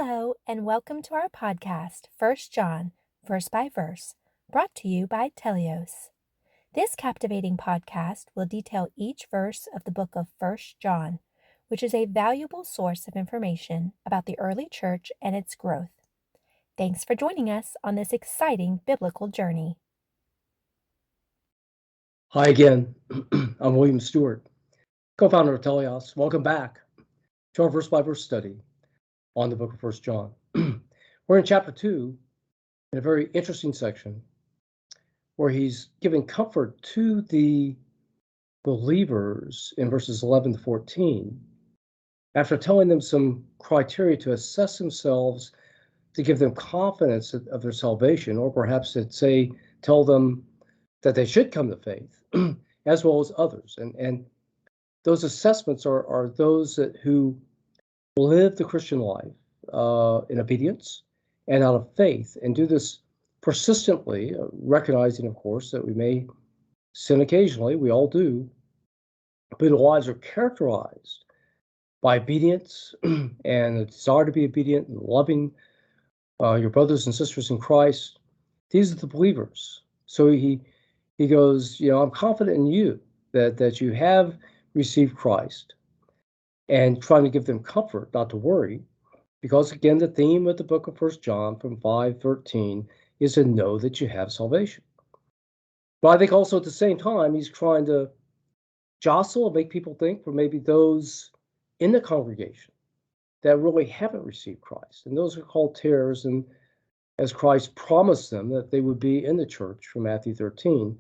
Hello, and welcome to our podcast, First John, Verse by Verse, brought to you by Telios. This captivating podcast will detail each verse of the book of First John, which is a valuable source of information about the early church and its growth. Thanks for joining us on this exciting biblical journey. Hi again, I'm William Stewart, co-founder of Telios. Welcome back to our verse by verse study on the book of First John. We're in chapter 2 in a very interesting section where he's giving comfort to the believers in verses 11 to 14 after telling them some criteria to assess themselves to give them confidence of their salvation, or perhaps to tell them that they should come to faith as well as others. And those assessments are those who live the Christian life in obedience and out of faith, and do this persistently, recognizing, of course, that we may sin occasionally. We all do. But their lives are characterized by obedience and a desire to be obedient and loving your brothers and sisters in Christ. These are the believers. So he goes, I'm confident in you that you have received Christ, and trying to give them comfort, not to worry, because again, the theme of the book of First John from 5:13 is to know that you have salvation. But I think also at the same time, he's trying to jostle and make people think for maybe those in the congregation that really haven't received Christ. And those are called tares, and as Christ promised them that they would be in the church from Matthew 13,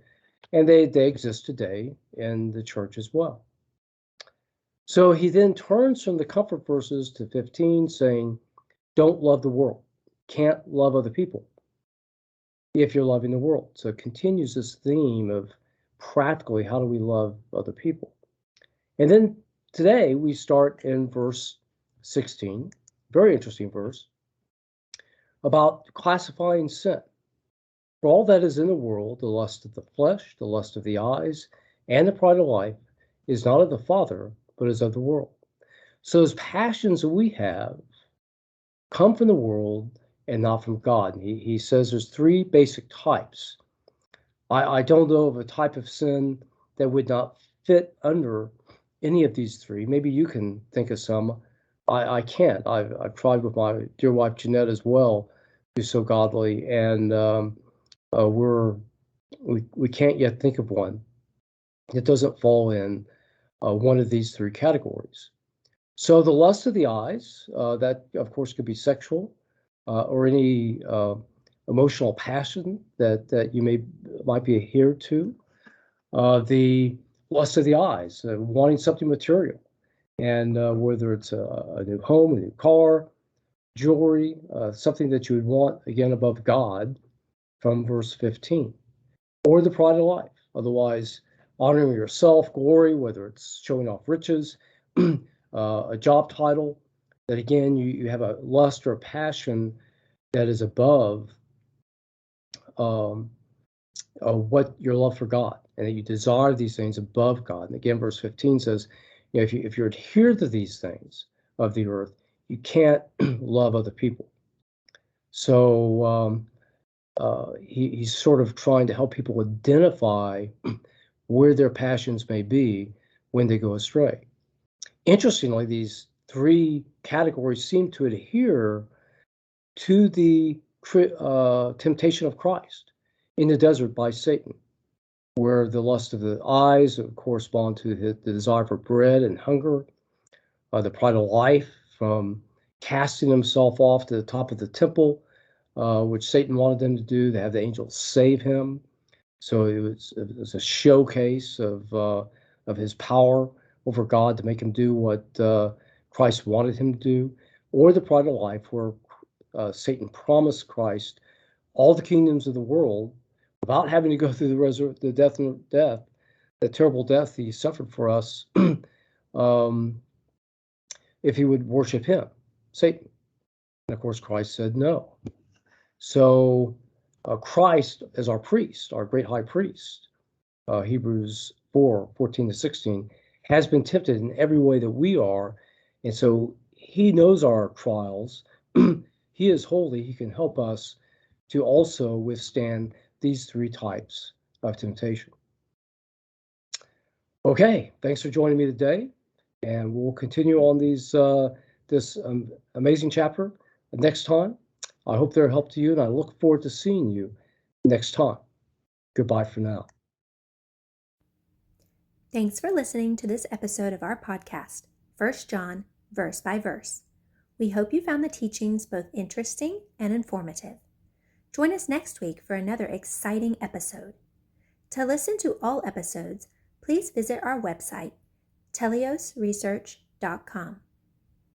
and they exist today in the church as well. So he then turns from the comfort verses to 15, saying, don't love the world, can't love other people if you're loving the world. So it continues this theme of practically how do we love other people. And then today we start in verse 16, very interesting verse, about classifying sin. For all that is in the world, the lust of the flesh, the lust of the eyes, and the pride of life, is not of the Father, but is of the world. So those passions that we have come from the world and not from God. He says there's three basic types. I don't know of a type of sin that would not fit under any of these three. Maybe you can think of some. I can't. I've tried with my dear wife Jeanette as well, who's so godly, and we can't yet think of one that doesn't fall in one of these three categories. So the lust of the eyes, that of course could be sexual or any emotional passion that you might be adhered to. The lust of the eyes, wanting something material, and whether it's a new home, a new car, jewelry, something that you would want, again, above God, from verse 15, or the pride of life, otherwise honoring yourself, glory, whether it's showing off riches, a job title, that again, you have a lust or a passion that is above what your love for God, and that you desire these things above God. And again, verse 15 says, if you adhere to these things of the earth, you can't love other people. So he's sort of trying to help people identify where their passions may be when they go astray. Interestingly, these three categories seem to adhere to the temptation of Christ in the desert by Satan, where the lust of the eyes correspond to the desire for bread and hunger, the pride of life from casting himself off to the top of the temple, which Satan wanted him to do, to have the angels save him. So it was a showcase of his power over God to make him do what Christ wanted him to do, or the pride of life, where Satan promised Christ all the kingdoms of the world without having to go through the death, the terrible death he suffered for us, if he would worship him, Satan. And of course, Christ said no. So Christ, as our priest, our great high priest, Hebrews 4:14-16, has been tempted in every way that we are. And so he knows our trials, He is holy. He can help us to also withstand these three types of temptation. Okay, thanks for joining me today, and we'll continue on this amazing chapter next time. I hope they're a help to you, and I look forward to seeing you next time. Goodbye for now. Thanks for listening to this episode of our podcast, 1 John, Verse by Verse. We hope you found the teachings both interesting and informative. Join us next week for another exciting episode. To listen to all episodes, please visit our website, teliosresearch.com.